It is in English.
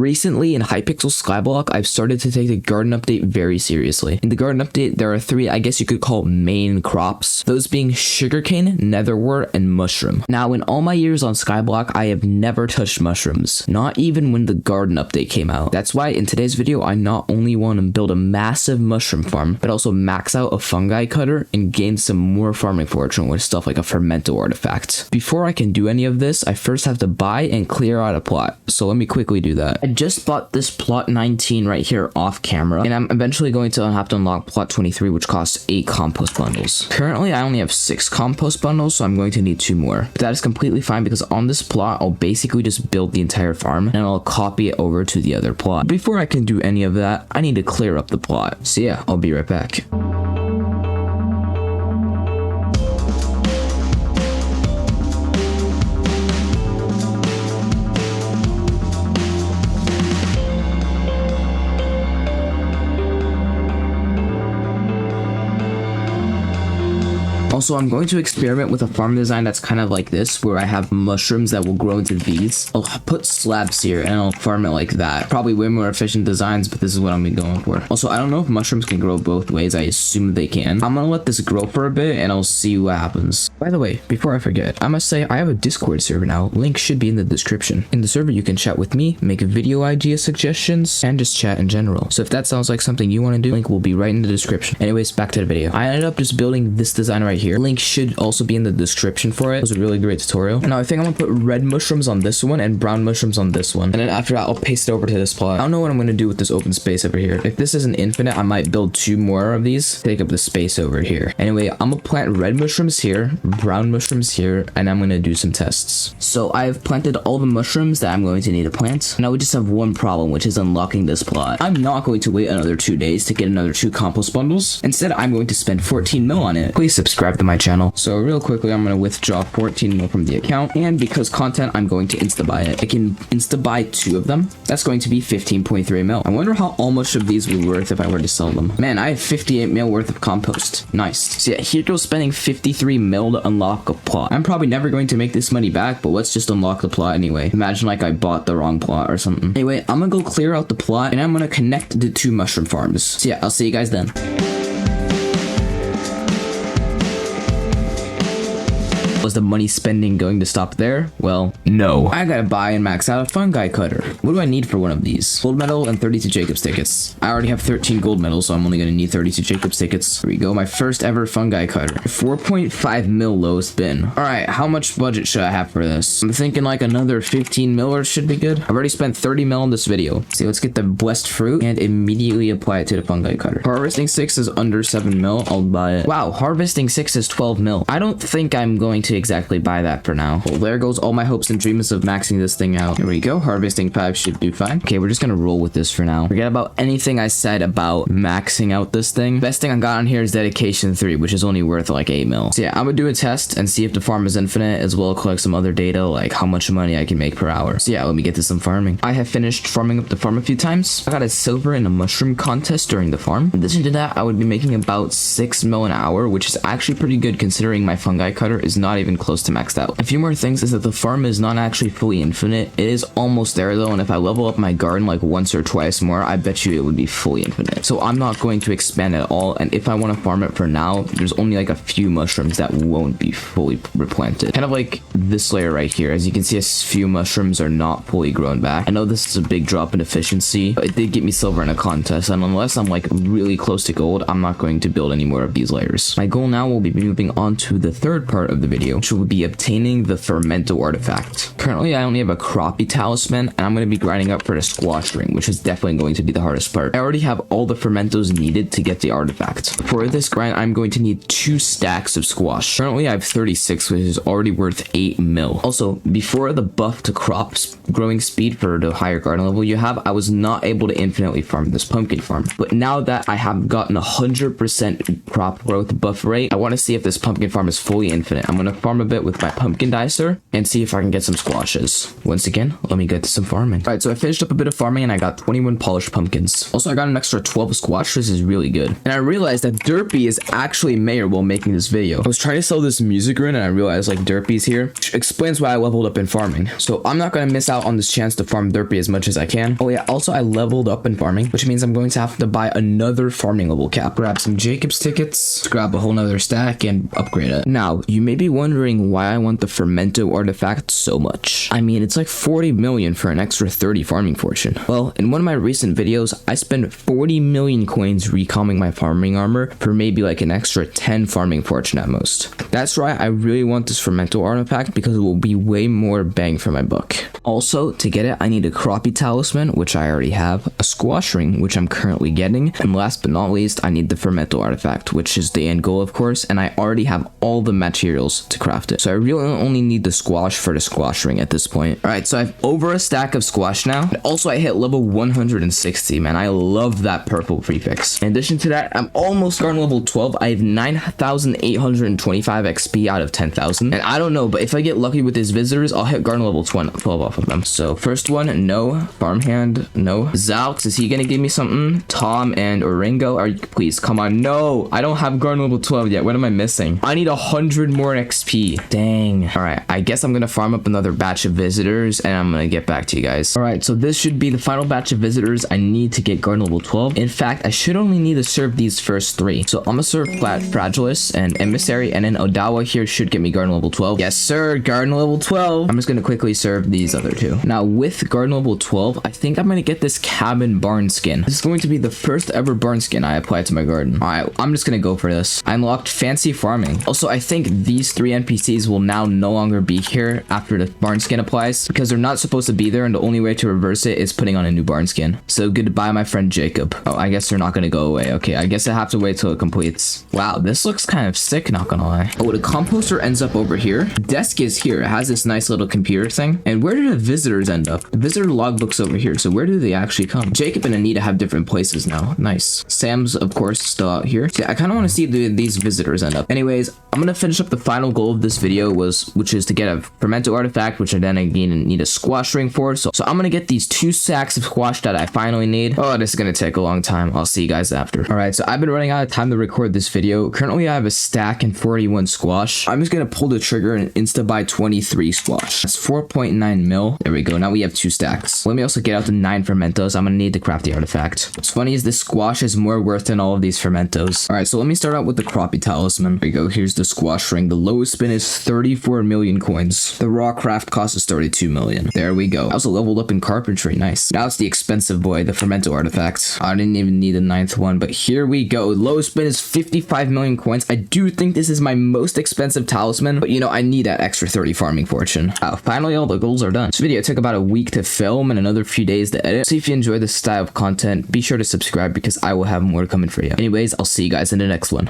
Recently in Hypixel Skyblock, I've started to take the garden update very seriously. In the garden update, there are three, I guess you could call main crops, those being sugarcane, netherwort, and mushroom. Now, in all my years on Skyblock, I have never touched mushrooms, not even when the garden update came out. That's why in today's video, I not only want to build a massive mushroom farm, but also max out a fungi cutter and gain some more farming fortune with stuff like a fermnto artifact. Before I can do any of this, I first have to buy and clear out a plot, so let me quickly do that. I just bought this plot 19 right here off camera, and I'm eventually going to have to unlock plot 23, which costs 8 compost bundles. Currently, I only have 6 compost bundles, so I'm going to need 2 more. But that is completely fine because on this plot, I'll basically just build the entire farm and I'll copy it over to the other plot. Before I can do any of that, I need to clear up the plot. So yeah, I'll be right back. Also, I'm going to experiment with a farm design that's kind of like this, where I have mushrooms that will grow into these. I'll put slabs here and I'll farm it like that. Probably way more efficient designs, but this is what I'm going for. Also, I don't know if mushrooms can grow both ways. I assume they can. I'm gonna let this grow for a bit and I'll see what happens. By the way, before I forget, I must say I have a Discord server now. Link should be in the description. In the server, you can chat with me, make video idea suggestions, and just chat in general. So if that sounds like something you want to do, link will be right in the description. Anyways, back to the video. I ended up just building this design right here. Link should also be in the description for it. It was a really great tutorial. And now I think I'm gonna put red mushrooms on this one and brown mushrooms on this one. And then after that, I'll paste it over to this plot. I don't know what I'm gonna do with this open space over here. If this isn't infinite, I might build 2 more of these to take up the space over here. Anyway, I'm gonna plant red mushrooms here, brown mushrooms here, and I'm gonna do some tests. So I've planted all the mushrooms that I'm going to need to plant. Now we just have one problem, which is unlocking this plot. I'm not going to wait another 2 days to get another 2 compost bundles. Instead, I'm going to spend 14 mil on it. Please subscribe to my channel. So real quickly, I'm going to withdraw 14 mil from the account, and because content, I'm going to insta-buy it. I can insta-buy 2 of them. That's going to be 15.3 mil. I wonder how much of these would be worth if I were to sell them. Man, I have 58 mil worth of compost. Nice. So yeah, here goes spending 53 mil to unlock a plot. I'm probably never going to make this money back, but let's just unlock the plot anyway. Imagine like I bought the wrong plot or something. Anyway, I'm gonna go clear out the plot, and I'm gonna connect the 2 mushroom farms. So yeah, I'll see you guys then. Was the money spending going to stop there? Well, no. I gotta buy and max out a fungi cutter. What do I need for one of these? Gold medal and 32 Jacobs tickets. I already have 13 gold medals, so I'm only gonna need 32 Jacobs tickets. Here we go, my first ever fungi cutter. 4.5 mil lowest bin. Alright, how much budget should I have for this? I'm thinking like another 15 mil or should be good. I've already spent 30 mil on this video. See, let's get the blessed fruit and immediately apply it to the fungi cutter. Harvesting 6 is under 7 mil. I'll buy it. Wow, harvesting 6 is 12 mil. I don't think I'm going to exactly buy that for now. Well, there goes all my hopes and dreams of maxing this thing out. Here we go. Harvesting 5 should do fine. Okay, we're just gonna roll with this for now. Forget about anything I said about maxing out this thing. Best thing I got on here is dedication 3, which is only worth like 8 mil. So yeah, I'm gonna do a test and see if the farm is infinite, as well as collect some other data like how much money I can make per hour. So yeah, let me get to some farming. I have finished farming up the farm a few times. I got a silver in a mushroom contest during the farm. In addition to that, I would be making about 6 mil an hour, which is actually pretty good considering my fungi cutter is not even close to maxed out. A few more things is that the farm is not actually fully infinite. It is almost there though, and if I level up my garden like once or twice more, I bet you it would be fully infinite. So I'm not going to expand at all, and if I want to farm it for now, there's only like a few mushrooms that won't be fully replanted. Kind of like this layer right here. As you can see, a few mushrooms are not fully grown back. I know this is a big drop in efficiency, but it did get me silver in a contest, and unless I'm like really close to gold, I'm not going to build any more of these layers. My goal now will be moving on to the third part of the video, which will be obtaining the fermnto artifact. Currently, I only have a crappie talisman, and I'm going to be grinding up for the squash ring, which is definitely going to be the hardest part. I already have all the fermentos needed to get the artifact. For this grind, I'm going to need 2 stacks of squash. Currently, I have 36, which is already worth 8 mil. Also, before the buff to crops growing speed for the higher garden level you have, I was not able to infinitely farm this pumpkin farm. But now that I have gotten 100% crop growth buff rate, I want to see if this pumpkin farm is fully infinite. I'm going to farm a bit with my pumpkin dicer and see if I can get some squashes. Once again, let me get to some farming. All right, so I finished up a bit of farming and I got 21 polished pumpkins. Also, I got an extra 12 squash. This is really good. And I realized that Derpy is actually mayor while making this video. I was trying to sell this music rune and I realized like Derpy's here, which explains why I leveled up in farming. So I'm not going to miss out on this chance to farm Derpy as much as I can. Oh yeah, also I leveled up in farming, which means I'm going to have to buy another farming level cap. Grab some Jacob's tickets, grab a whole nother stack and upgrade it. Now, you may be wondering why I want the fermnto artifact so much. I mean, it's like 40 million for an extra 30 farming fortune. Well, in one of my recent videos, I spent 40 million coins recalming my farming armor for maybe like an extra 10 farming fortune at most. That's right, I really want this fermnto artifact because it will be way more bang for my buck. Also, to get it, I need a crappie talisman, which I already have, a squash ring, which I'm currently getting, and last but not least, I need the fermnto artifact, which is the end goal, of course, and I already have all the materials to craft it. So I really only need the squash for the squash ring at this point. All right, so I have over a stack of squash now. And also, I hit level 160, man. I love that purple prefix. In addition to that, I'm almost garden level 12. I have 9,825 XP out of 10,000. And I don't know, but if I get lucky with these visitors, I'll hit garden level 12 off of them. So first one, no. Farmhand, no. Zaux, is he gonna give me something? Tom and Oringo, are you, please, come on. No, I don't have garden level 12 yet. What am I missing? I need 100 more XP. Dang. All right, I guess I'm gonna farm up another batch of visitors and I'm gonna get back to you guys. All right, so this should be the final batch of visitors I need to get garden level 12. In fact, I should only need to serve these first 3. So I'm gonna serve Fragilis and Emissary, and then Odawa here should get me garden level 12. Yes, sir, garden level 12. I'm just gonna quickly serve these other 2. Now, with garden level 12, I think I'm gonna get this cabin barn skin. This is going to be the first ever barn skin I apply to my garden. All right, I'm just gonna go for this. I unlocked fancy farming. Also, I think these 3 NPCs will now no longer be here after the barn skin applies because they're not supposed to be there, and the only way to reverse it is putting on a new barn skin. So goodbye, my friend Jacob. Oh, I guess they're not gonna go away. Okay, I guess I have to wait till it completes. Wow, this looks kind of sick, not gonna lie. Oh, the composter ends up over here. Desk is here. It has this nice little computer thing. And where do the visitors end up? The visitor logbook's over here. So where do they actually come? Jacob and Anita have different places now. Nice. Sam's, of course, still out here. So I kind of want to see these visitors end up. Anyways, I'm gonna finish up the final goal of this video, which is to get a fermnto artifact, which I then again need a squash ring for. So I'm gonna get these 2 sacks of squash that I finally need. Oh, this is gonna take a long time. I'll see you guys after. All right, so I've been running out of time to record this video. Currently, I have a stack and 41 squash. I'm just gonna pull the trigger and insta buy 23 squash. That's 4.9 mil. There we go. Now we have 2 stacks. Let me also get out the 9 fermentos. I'm gonna need to craft the artifact. What's funny is this squash is more worth than all of these fermentos. All right, so let me start out with the crappie talisman. There we go. Here's the squash ring. The lowest spin is 34 million coins. The raw craft cost is 32 million. There we go. I also leveled up in carpentry. Nice. Now it's the expensive boy, the fermento artifact. I didn't even need a 9th one, but here we go. Lowest spin is 55 million coins. I do think this is my most expensive talisman, but you know, I need that extra 30 farming fortune. Finally, all the goals are done. This video took about a week to film and another few days to edit. So if you enjoy this style of content, be sure to subscribe because I will have more coming for you. Anyways, I'll see you guys in the next one.